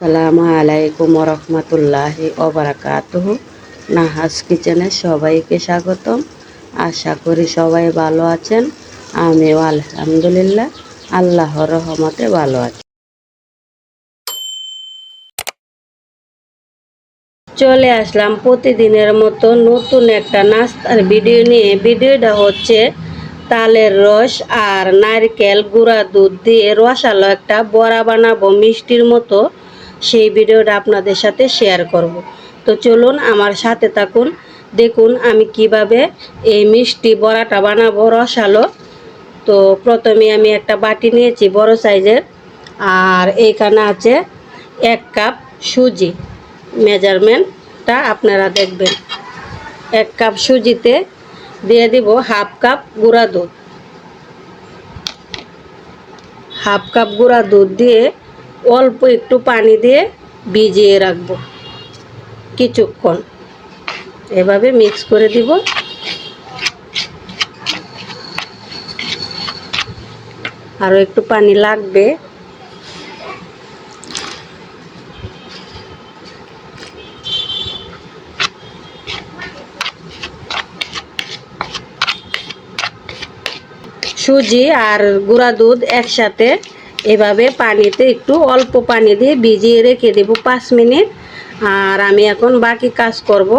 আসসালামু আলাইকুম রহমতুল্লাহি ওবারাকাতুহু। নাহাস কিচেনে সবাইকে স্বাগতম। আশা করি সবাই ভালো আছেন। আমিও আলহামদুলিল্লাহ আল্লাহর রহমতে ভালো আছি। চলে আসলাম প্রতিদিনের মতো নতুন একটা নাস্তার ভিডিও নিয়ে। ভিডিওটা হচ্ছে তালের রস আর নারকেল গুঁড়া দুধ দিয়ে রসালো একটা বড়া বানাবো মিষ্টির মতো। সেই ভিডিওটা আপনাদের সাথে শেয়ার করব। তো চলুন আমার সাথে থাকুন, দেখুন আমি কিভাবে এই মিষ্টি বড়াটা বানাবো রসালো। তো প্রথমে আমি একটা বাটি নিয়েছি বড় সাইজের, আর এইখানে আছে 1 কাপ সুজি। মেজারমেন্টটা আপনারা দেখবেন। 1 কাপ সুজিতে দিয়ে দিব 1/2 কাপ গুঁড়া দুধ। 1/2 কাপ গুঁড়া দুধ দিয়ে অল্প একটু পানি দিয়ে ভিজিয়ে রাখবো কিছুক্ষণ। এভাবে মিক্স করে দিব। আরও একটু পানি লাগবে। সুজি আর গুঁড়া দুধ একসাথে এভাবে পানিতে একটু অল্প পানি দিয়ে ভিজিয়ে রেখে দেব 5 মিনিট। আর আমি এখন বাকি কাজ করব,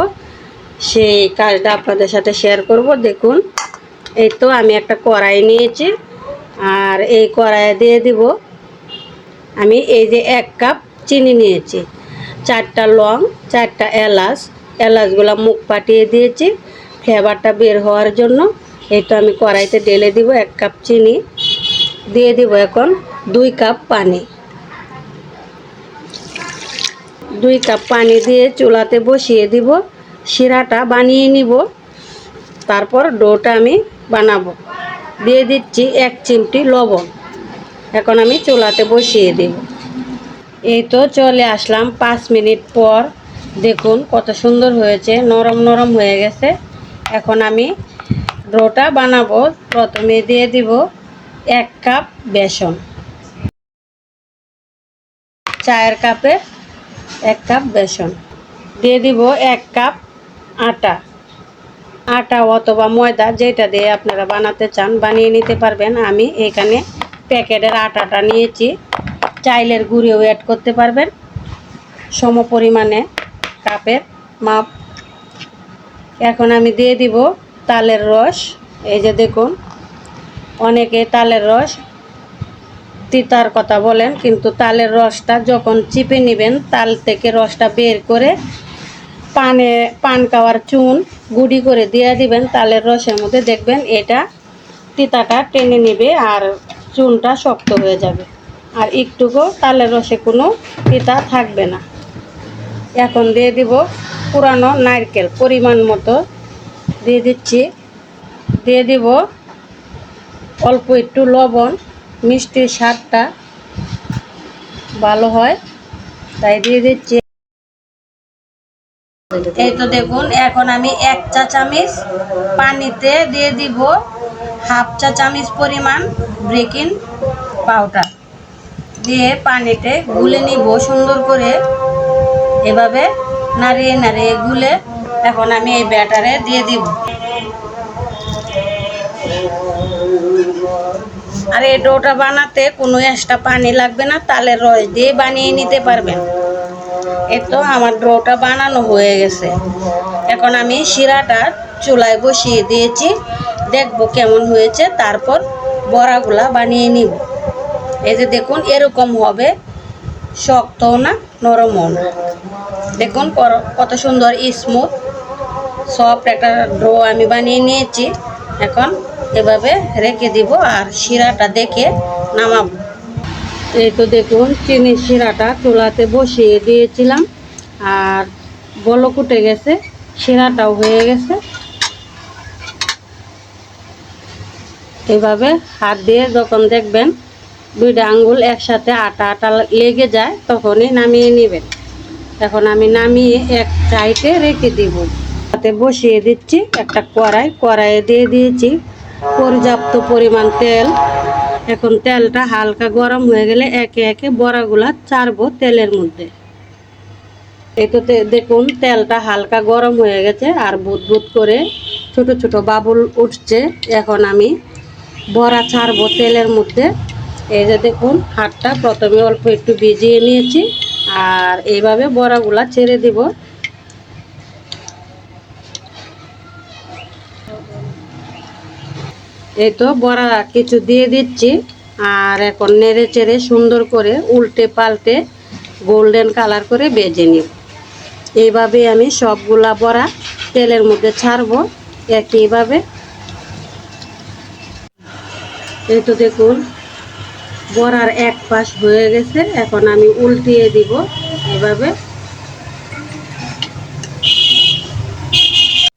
সেই কাজটা আপনাদের সাথে শেয়ার করব। দেখুন, এই তো আমি একটা কড়াই নিয়েছি, আর এই কড়াইয়ে দিয়ে দিব আমি এই যে 1 কাপ চিনি নিয়েছি, 4টা লং, 4টা এলাচগুলো মুখ ফাটিয়ে দিয়েছি ফ্লেভারটা বের হওয়ার জন্য। এই তো আমি কড়াইতে ঢেলে দিব 1 কাপ চিনি। দিয়ে দিব এখন 2 কাপ পানি। 2 কাপ পানি দিয়ে চুলাতে বসিয়ে দিব। শিরাটা বানিয়ে নিব, তারপর ডোটা আমি বানাবো। দিয়ে দিচ্ছি 1 চিমটি লবণ। এখন আমি চুলাতে বসিয়ে দেব। এই তো চলে আসলাম 5 মিনিট পর। দেখুন কত সুন্দর হয়েছে, নরম নরম হয়ে গেছে। এখন আমি ডোটা বানাবো। প্রথমে দিয়ে দিব 1 কাপ বেসন, চায়ের কাপে 1 কাপ বেসন। দিয়ে দিব 1 কাপ আটা অথবা ময়দা, যেটা দিয়ে আপনারা বানাতে চান বানিয়ে নিতে পারবেন। আমি এখানে প্যাকেটের আটাটা নিয়েছি, চাইলের গুঁড়িও অ্যাড করতে পারবেন। সম পরিমাণে কাপের মাপ। এখন আমি দিয়ে দিব তালের রস। এই যে দেখুন, অনেকে তালের রস তিতার কথা বলেন, কিন্তু তালের রসটা যখন চিপে নেবেন তাল থেকে রসটা বের করে পান খাওয়ার চুন গুঁড়ি করে দিয়ে দিবেন তালের রসের মধ্যে। দেখবেন এটা তিতাটা টেনে নেবে আর চুনটা শক্ত হয়ে যাবে, আর একটুকু তালের রসে কোনো তিতা থাকবে না। এখন দিয়ে দিব পুরানো নারকেল পরিমাণ মতো দিয়ে দিচ্ছি। দিয়ে দিব অল্প একটু লবণ, মিষ্টির স্বাদটা ভালো হয় তাই দিয়ে দিচ্ছি। এই তো দেখুন, এখন আমি 1 চা চামচ পানিতে দিয়ে দিব 1/2 চা চামচ পরিমাণ বেকিং পাউডার। দিয়ে পানিতে গুলে নিব সুন্দর করে, এভাবে নাড়িয়ে নাড়িয়ে গুলে এখন আমি এই ব্যাটারে দিয়ে দিব। আর এই ডোটা বানাতে কোনো এক্সট্রা পানি লাগবে না, তালের রস দিয়ে বানিয়ে নিতে পারবেন। এই তো আমার ডোটা বানানো হয়ে গেছে। এখন আমি শিরাটা চুলায় বসিয়ে দিয়েছি, দেখব কেমন হয়েছে, তারপর বড়াগুলা বানিয়ে নিব। এই যে দেখুন এরকম হবে, শক্তও না নরমও না। দেখুন কত সুন্দর স্মুথ সফট একটা ডো আমি বানিয়ে নিয়েছি। এখন এভাবে রেখে দিব আর শিরাটা দেখে নামাবো। এই তো দেখুন চিনির শিরাটা চুলাতে বসিয়ে দিয়েছিলাম, আর বলক উঠে গেছে, শিরাটাও হয়ে গেছে। এভাবে হাত দিয়ে যখন দেখবেন 2টা আঙ্গুল একসাথে আটা আটা লেগে যায় তখনই নামিয়ে নেবেন। এখন আমি নামিয়ে এক সাইডে রেখে দিব। তাতে বসিয়ে দিচ্ছি একটা কড়াইয়ে দিয়ে দিয়েছি পর্যাপ্ত পরিমাণ তেল। এখন তেলটা হালকা গরম হয়ে গেলে একে একে বড়াগুলা ছাড়বো তেলের মধ্যে। এই তো দেখুন তেলটা হালকা গরম হয়ে গেছে আর বুদবুদ করে ছোট ছোট বাবুল উঠছে। এখন আমি বড়া ছাড়বো তেলের মধ্যে। এই যে দেখুন হাতটা প্রথমে অল্প একটু ভিজিয়ে নিয়েছি আর এইভাবে বড়াগুলা ছেড়ে দিব। এই তো বড়া কিছু দিয়ে দিচ্ছি আর এখন নেড়ে চেড়ে সুন্দর করে উল্টে পাল্টে গোল্ডেন কালার করে ভেজে নিব। এইভাবে আমি সবগুলা বড়া তেলের মধ্যে ছাড়বো একইভাবে। এই তো দেখুন বড়ার এক পাশ হয়ে গেছে, এখন আমি উল্টিয়ে দিব এভাবে।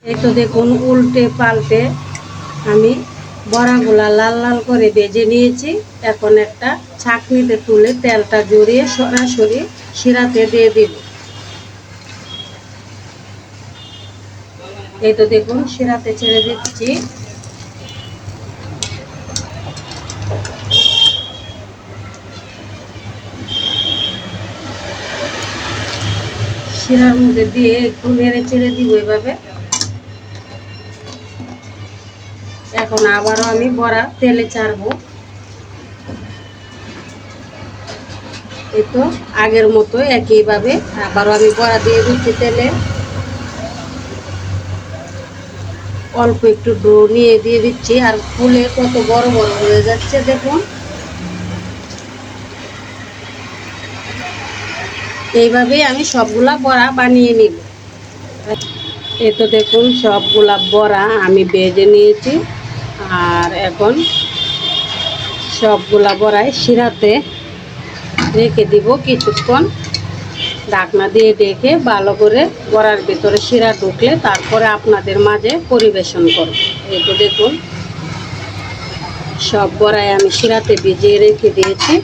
এই তো দেখুন উল্টে পাল্টে আমি বড়াগুলা লাল লাল করে ভেজে নিয়েছি। এখন একটা ছাঁকনিতে তুলে তেলটা জড়িয়ে সরাসরি শিরাতে দিয়ে দিব। এই তো দেখুন শিরাতে ছেড়ে দিচ্ছি। শিরার মধ্যে দিয়ে একটু নেড়ে চেড়ে দিব এভাবে। এখন আবারও আমি বড়া তেলে ছাড়বো। এই তো আগের মতো একইভাবে আবারও আমি বড়া দিয়ে দিচ্ছি তেলে। অল্প একটু ডো নিয়ে দিয়ে দিচ্ছি আর ফুলে কত বড় বড় হয়ে যাচ্ছে দেখুন। এইভাবেই আমি সবগুলা বড়া বানিয়ে নিব। এই তো দেখুন সবগুলা বড়া আমি ভেজে নিয়েছি আর এখন সবগুলা বড়াই শিরাতে রেখে দিব কিছুক্ষণ। ঢাকনা দিয়ে ঢেকে ভালো করে বড়ার ভিতরে শিরা ঢুকলে তারপরে আপনাদের মাঝে পরিবেশন করব। এই তো দেখুন সব বড়াই আমি শিরাতে ভিজিয়ে রেখে দিয়েছি।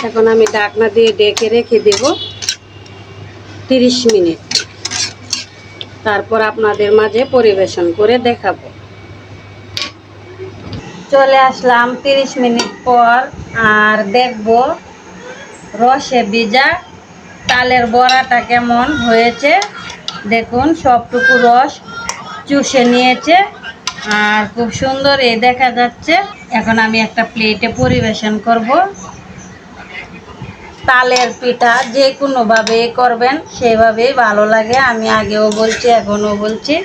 এখন আমি ঢাকনা দিয়ে ঢেকে রেখে দেব 30 মিনিট। তারপর আপনাদের মাঝে পরিবেশন করে দেখাবো। চলে আসলাম 30 মিনিট পর আর দেখব রসে ভিজা তালের বড়াটা কেমন হয়েছে। দেখুন সবটুকু রস চুষে নিয়েছে আর খুব সুন্দর এই দেখা যাচ্ছে। এখন আমি একটা প্লেটে পরিবেশন করব। তালের পিঠা যে কোনোভাবে করবেন সেভাবেই ভালো লাগে। আমি আগেও বলছি এখনও বলছি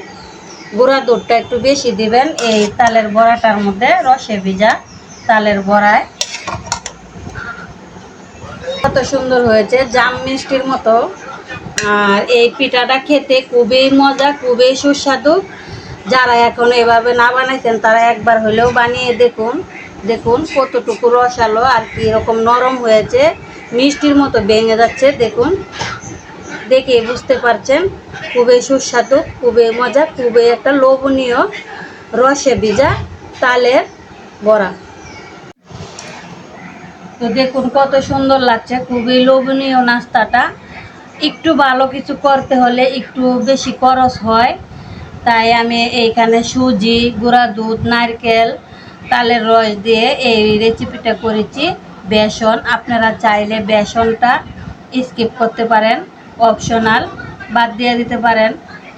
গুঁড়া দুধটা একটু বেশি দিবেন এই তালের বড়াটার মধ্যে, রসে ভিজা তালের বড়ায়। কত সুন্দর হয়েছে জাম মিষ্টির মতো। আর এই পিঠাটা খেতে খুবই মজা, খুবই সুস্বাদু। যারা এখন এভাবে না বানাইছেন তারা একবার হলেও বানিয়ে দেখুন। দেখুন কতটুকু রসালো আর কি রকম নরম হয়েছে, মিষ্টির মতো ভেঙে যাচ্ছে। দেখুন দেখে বুঝতে পারছেন খুবই সুস্বাদু, খুবই মজা, খুবই একটা লোভনীয় রসে ভিজা তালের বড়া। তো দেখুন কত সুন্দর লাগছে, খুবই লোভনীয় নাস্তাটা। একটু ভালো কিছু করতে হলে একটু বেশি খরচ হয়, তাই আমি এইখানে সুজি, গুঁড়া দুধ, নারকেল, তালের রস দিয়ে এই রেসিপিটা করেছি। বেসন আপনারা চাইলে বেসনটা স্কিপ করতে পারেন, অপশনাল, বাদ দিয়ে দিতে পারেন।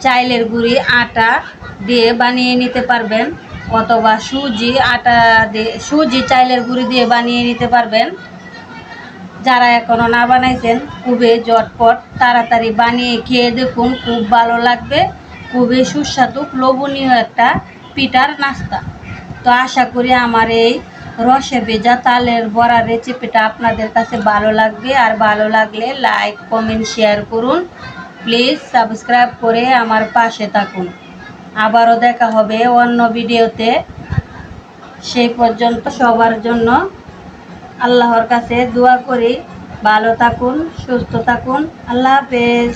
চাইলের গুঁড়ি আটা দিয়ে বানিয়ে নিতে পারবেন অথবা সুজি আটা দিয়ে সুজি চাইলের গুঁড়ি দিয়ে বানিয়ে নিতে পারবেন। যারা এখনও না বানাইছেন খুবই ঝটপট তাড়াতাড়ি বানিয়ে খেয়ে দেখুন, খুব ভালো লাগবে। খুবই সুস্বাদু লোভনীয় একটা পিঠার নাস্তা। তো আশা করি আমার এই রসে ভেজা তালের বড়া রেসিপিটা আপনাদের কাছে ভালো লাগবে। আর ভালো লাগলে লাইক, কমেন্ট, শেয়ার করুন। প্লিজ সাবস্ক্রাইব করে আমার পাশে থাকুন। আবারও দেখা হবে অন্য ভিডিওতে। সেই পর্যন্ত সবার জন্য আল্লাহর কাছে দোয়া করি ভালো থাকুন, সুস্থ থাকুন। আল্লাহ হাফেজ।